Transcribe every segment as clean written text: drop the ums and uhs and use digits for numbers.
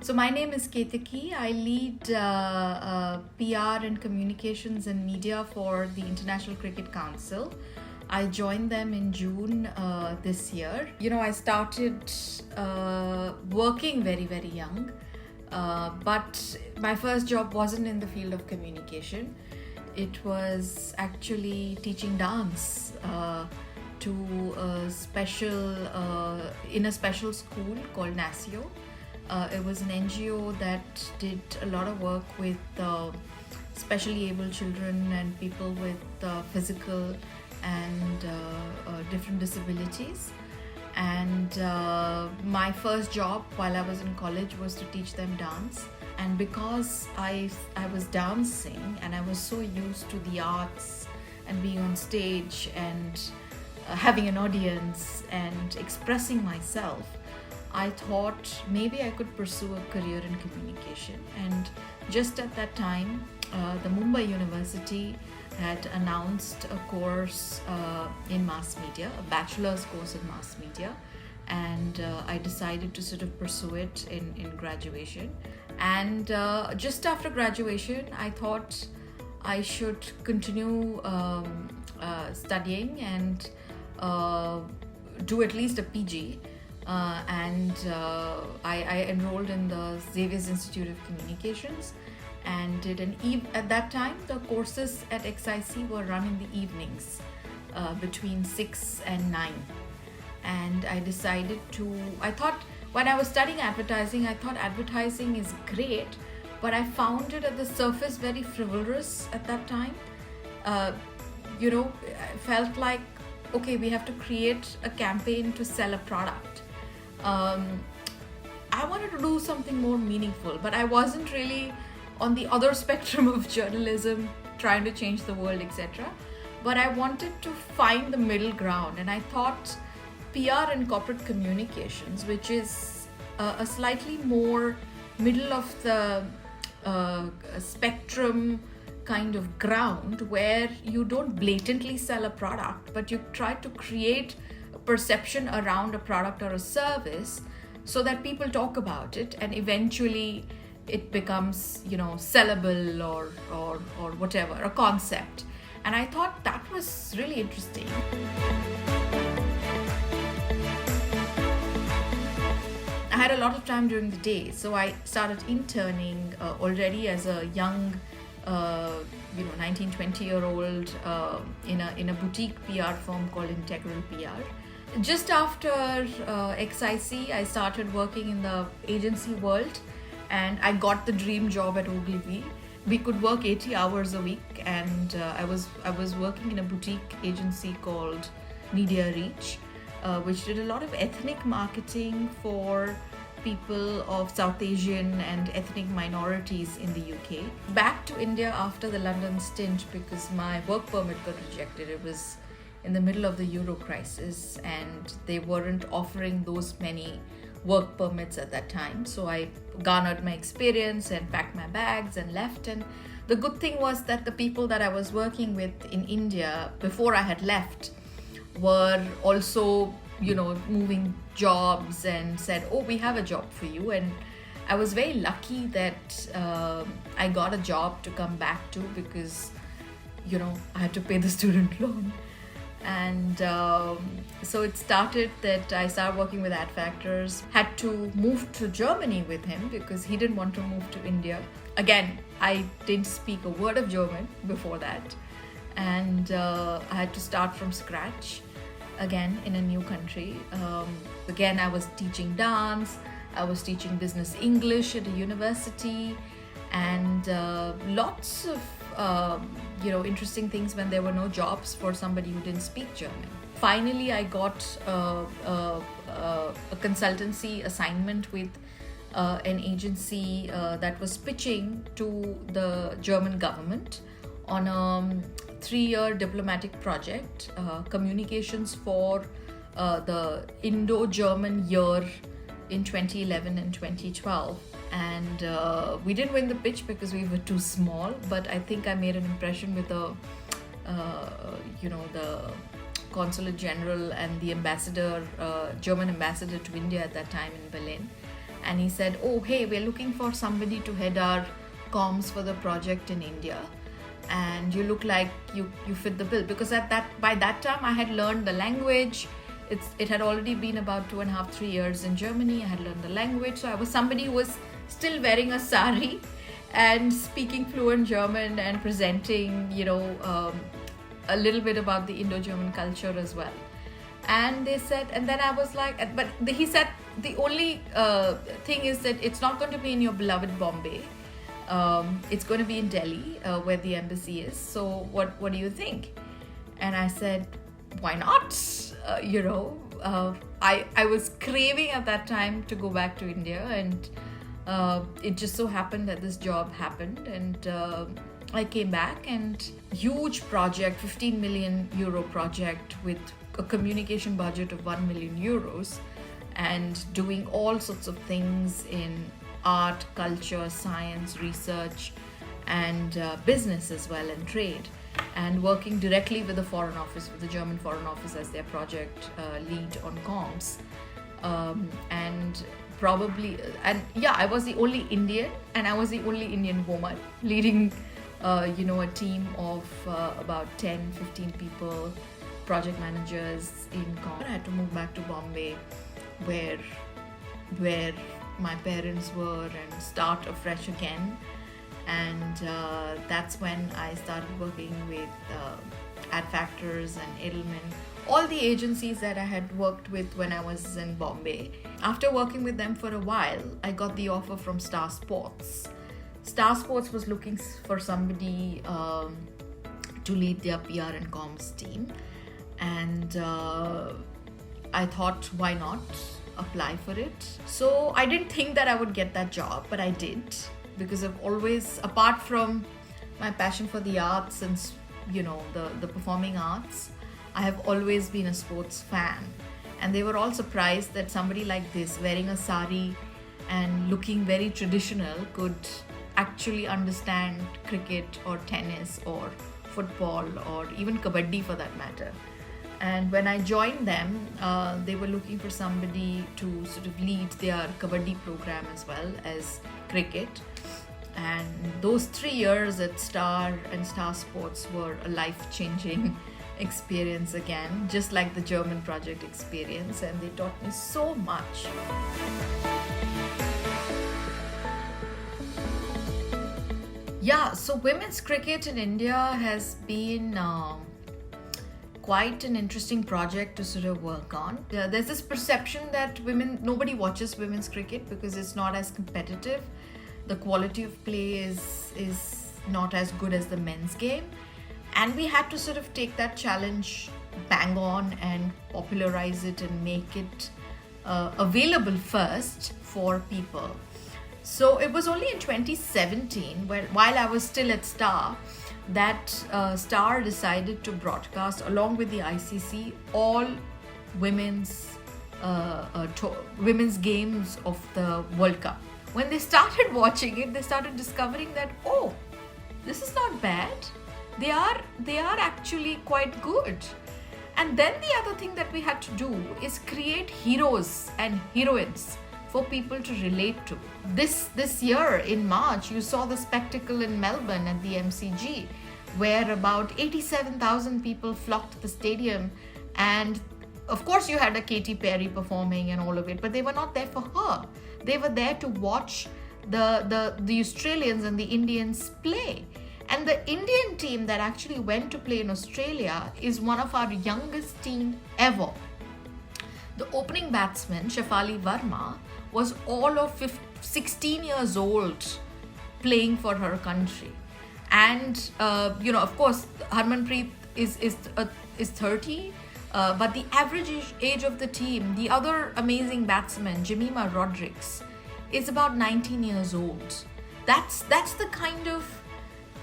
So my name is Ketaki. I lead PR and communications and media for the International Cricket Council. I joined them in June this year. I started working very, very young, but my first job wasn't in the field of communication. It was actually teaching dance to a special in a special school called NASIO. It was an NGO that did a lot of work with specially able children and people with physical and different disabilities. And my first job while I was in college was to teach them dance. And because I was dancing and I was so used to the arts and being on stage and having an audience and expressing myself, I thought maybe I could pursue a career in communication. And just at that time, the Mumbai University had announced a course in mass media, a bachelor's course in mass media. And I decided to sort of pursue it in graduation. And just after graduation, I thought I should continue studying and do at least a PG. I enrolled in the Xavier's Institute of Communications and did at that time the courses at XIC were run in the evenings between 6 and 9. And I thought when I was studying advertising, I thought advertising is great, but I found it at the surface very frivolous at that time. I felt like, okay, we have to create a campaign to sell a product. I wanted to do something more meaningful, but I wasn't really on the other spectrum of journalism, trying to change the world, etc. But I wanted to find the middle ground, and I thought PR and corporate communications, which is a slightly more middle of the spectrum kind of ground, where you don't blatantly sell a product, but you try to create a perception around a product or a service so that people talk about it and eventually it becomes sellable or whatever, a concept. And I thought that was really interesting. I had a lot of time during the day, so I started interning already as a young 19, 20-year-old in a boutique PR firm called Integral PR. Just after XIC, I started working in the agency world, and I got the dream job at Ogilvy. We could work 80 hours a week, and I was working in a boutique agency called Media Reach, which did a lot of ethnic marketing for people of South Asian and ethnic minorities in the UK. Back to India after the London stint because my work permit got rejected. It was in the middle of the Euro crisis and they weren't offering those many work permits at that time. So I garnered my experience and packed my bags and left. And the good thing was that the people that I was working with in India before I had left were also moving jobs and said, oh, we have a job for you. And I was very lucky that I got a job to come back to because I had to pay the student loan. And so it started that I started working with Ad Factors, had to move to Germany with him because he didn't want to move to India. Again, I didn't speak a word of German before that, and I had to start from scratch again in a new country. Again, I was teaching dance, I was teaching business English at a university, and lots of interesting things when there were no jobs for somebody who didn't speak German. Finally, I got a consultancy assignment with an agency that was pitching to the German government on a 3-year diplomatic project, communications for the Indo-German year in 2011 and 2012. And we didn't win the pitch because we were too small, but I think I made an impression with the consulate general and the ambassador, German ambassador to India at that time in Berlin. and he said, "Oh, hey, we're looking for somebody to head our comms for the project in India, and you look like you fit the bill." Because by that time I had learned the language. It had already been about 2.5, 3 years in Germany. I had learned the language, so I was somebody who was still wearing a sari and speaking fluent German and presenting, a little bit about the Indo-German culture as well. And they said, and then I was like, but he said, the only thing is that it's not going to be in your beloved Bombay. It's going to be in Delhi, where the embassy is. So what do you think? And I said, why not? I was craving at that time to go back to India, and it just so happened that this job happened, and I came back, and huge project, 15 million euro project with a communication budget of 1 million euros, and doing all sorts of things in art, culture, science, research, and business as well, and trade, and working directly with the Foreign Office, with the German Foreign Office as their project lead on comms. I was the only Indian, and I was the only Indian woman leading a team of about 10-15 people, project managers in comms. I had to move back to Bombay, where my parents were, and start afresh again. And that's when I started working with Adfactors and Edelman, all the agencies that I had worked with when I was in Bombay. After working with them for a while, I got the offer from Star Sports. Star Sports was looking for somebody to lead their PR and comms team, and I thought, why not apply for it? So I didn't think that I would get that job, but I did, because I've always, apart from my passion for the arts and the performing arts, I have always been a sports fan. And they were all surprised that somebody like this, wearing a sari and looking very traditional, could actually understand cricket or tennis or football or even kabaddi for that matter. And when I joined them, they were looking for somebody to sort of lead their kabaddi program as well as cricket. And those 3 years at Star and Star Sports were a life-changing experience again, just like the German project experience, and they taught me so much. Yeah, so women's cricket in India has been quite an interesting project to sort of work on. There's this perception that nobody watches women's cricket because it's not as competitive. The quality of play is not as good as the men's game. And we had to sort of take that challenge bang on and popularize it and make it available first for people. So it was only in 2017, while I was still at Star, that Star decided to broadcast, along with the ICC, all women's games of the World Cup. When they started watching it, they started discovering that, oh, this is not bad. They are actually quite good. And then the other thing that we had to do is create heroes and heroines for people to relate to. This year in March, you saw the spectacle in Melbourne at the MCG, where about 87,000 people flocked to the stadium, and of course you had a Katy Perry performing and all of it, but they were not there for her. They were there to watch the Australians and the Indians play. And the Indian team that actually went to play in Australia is one of our youngest team ever. The opening batsman, Shefali Verma, was all of 16 years old playing for her country. And, of course, Harmanpreet is 30, but the average age of the team, the other amazing batsman, Jemima Rodrigues, is about 19 years old. That's the kind of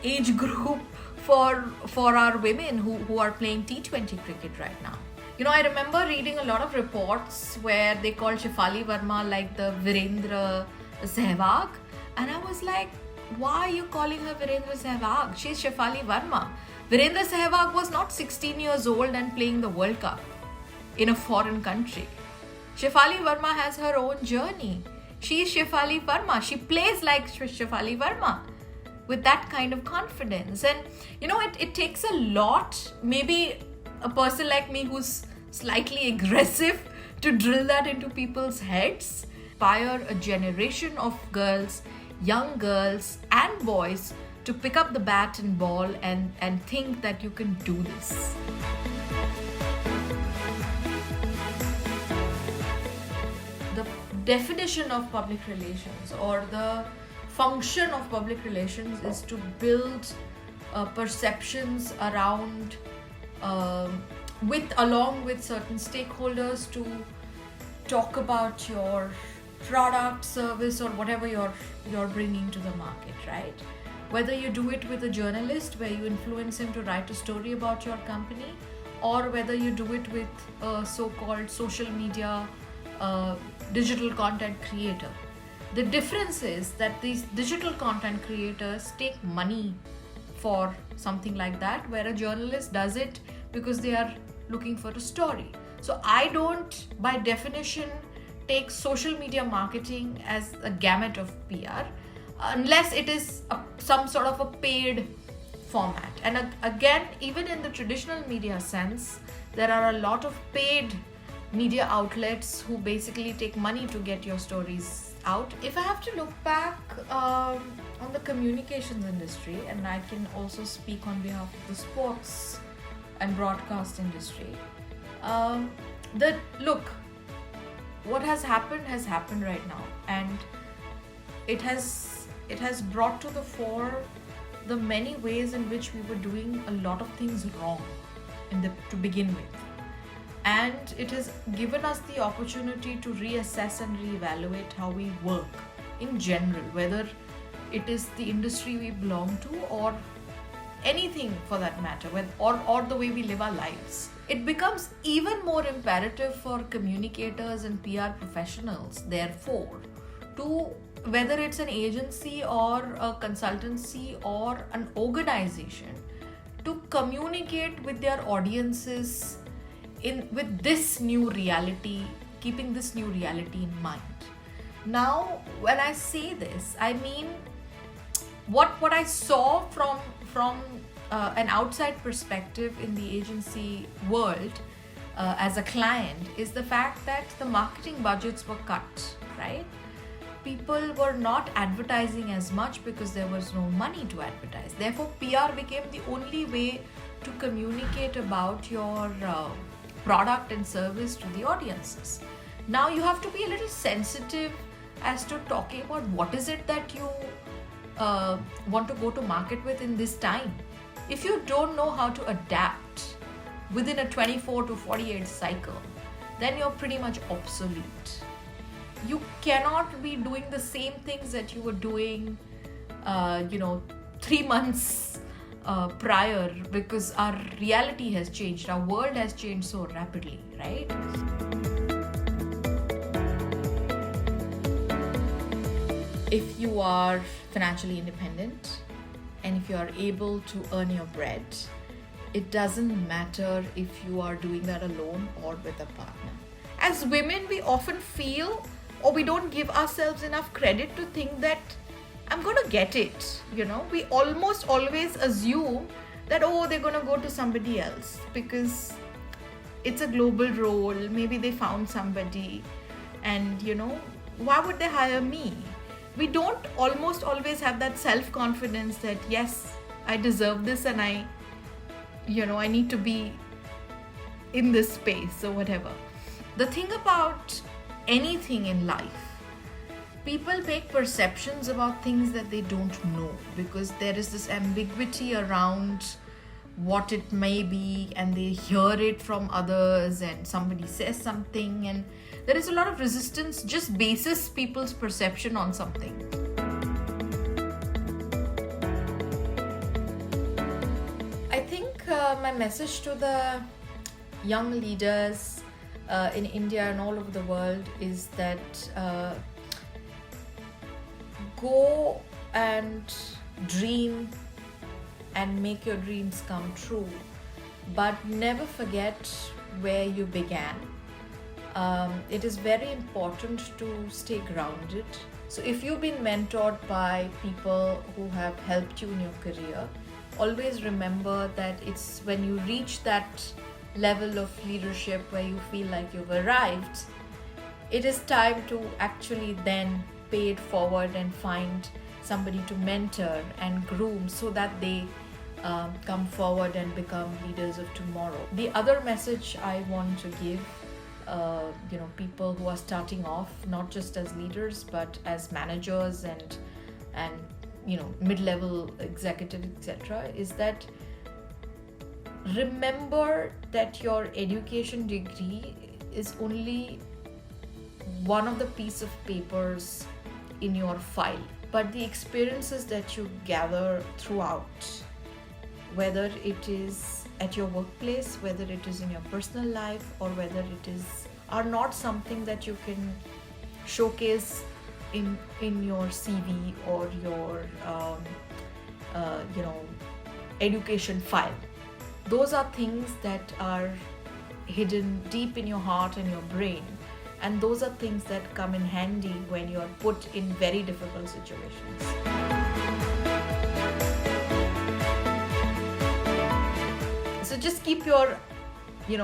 age group for our women who are playing T20 cricket right now. I remember reading a lot of reports where they called Shefali Verma like the Virendra Sehwag, and I was like, why are you calling her Virendra Sehwag? She's Shefali Verma. Virendra Sehwag was not 16 years old and playing the World Cup in a foreign country. Shefali Verma has her own journey. she's Shefali Verma. She plays like Shefali Verma with that kind of confidence. And it takes a lot, maybe a person like me who's slightly aggressive, to drill that into people's heads, inspire a generation of girls, young girls and boys to pick up the bat and ball and think that you can do this. The definition of public relations, or the function of public relations, is to build perceptions around along with certain stakeholders, to talk about your product, service, or whatever you're bringing to the market, right? Whether you do it with a journalist where you influence him to write a story about your company, or whether you do it with a so-called social media digital content creator. The difference is that these digital content creators take money for something like that, where a journalist does it because they are looking for a story. So I don't, by definition, take social media marketing as a gamut of PR, unless it is some sort of a paid format. And again, even in the traditional media sense, there are a lot of paid media outlets who basically take money to get your stories out. If I have to look back on the communications industry, and I can also speak on behalf of the sports and broadcast industry, what has happened right now, and it has brought to the fore the many ways in which we were doing a lot of things wrong to begin with. And it has given us the opportunity to reassess and reevaluate how we work in general, whether it is the industry we belong to or anything for that matter, or the way we live our lives. It becomes even more imperative for communicators and PR professionals, therefore, to, whether it's an agency or a consultancy or an organization, to communicate with their audiences with this new reality, keeping this new reality in mind. Now, when I say this, I mean what I saw from an outside perspective in the agency world as a client is the fact that the marketing budgets were cut, right? People were not advertising as much because there was no money to advertise. Therefore, PR became the only way to communicate about your product and service to the audiences. Now you have to be a little sensitive as to talking about what is it that you want to go to market with in this time. If you don't know how to adapt within a 24 to 48 cycle, then you're pretty much obsolete. You cannot be doing the same things that you were doing 3 months prior, because our reality has changed, our world has changed so rapidly, right? If you are financially independent and if you are able to earn your bread, it doesn't matter if you are doing that alone or with a partner. As women, we often feel, or we don't give ourselves enough credit to think that I'm going to get it. We almost always assume that, they're going to go to somebody else because it's a global role. Maybe they found somebody and, why would they hire me? We don't almost always have that self-confidence that, yes, I deserve this and I need to be in this space or whatever. The thing about anything in life, people make perceptions about things that they don't know, because there is this ambiguity around what it may be, and they hear it from others and somebody says something, and there is a lot of resistance just bases people's perception on something. I think my message to the young leaders in India and all over the world is that go and dream and make your dreams come true, but never forget where you began. it is very important to stay grounded. So if you've been mentored by people who have helped you in your career, always remember that it's when you reach that level of leadership where you feel like you've arrived, it is time to actually then pay it forward and find somebody to mentor and groom so that they come forward and become leaders of tomorrow. The other message I want to give people who are starting off, not just as leaders but as managers and mid-level executive, etc., is that remember that your education degree is only one of the piece of papers in your file, but the experiences that you gather throughout, whether it is at your workplace, whether it is in your personal life, or whether it is, are not something that you can showcase in your CV or your education file. Those are things that are hidden deep in your heart and your brain, and those are things that come in handy when you are put in very difficult situations. So just keep your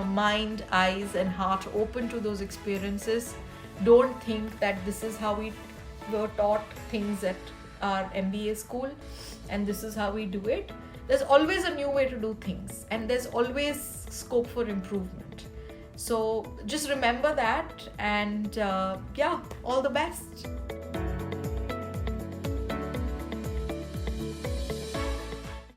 mind, eyes and heart open to those experiences. Don't think that this is how we were taught things at our MBA school and this is how we do it. There's always a new way to do things, and there's always scope for improvement. So just remember that, and all the best.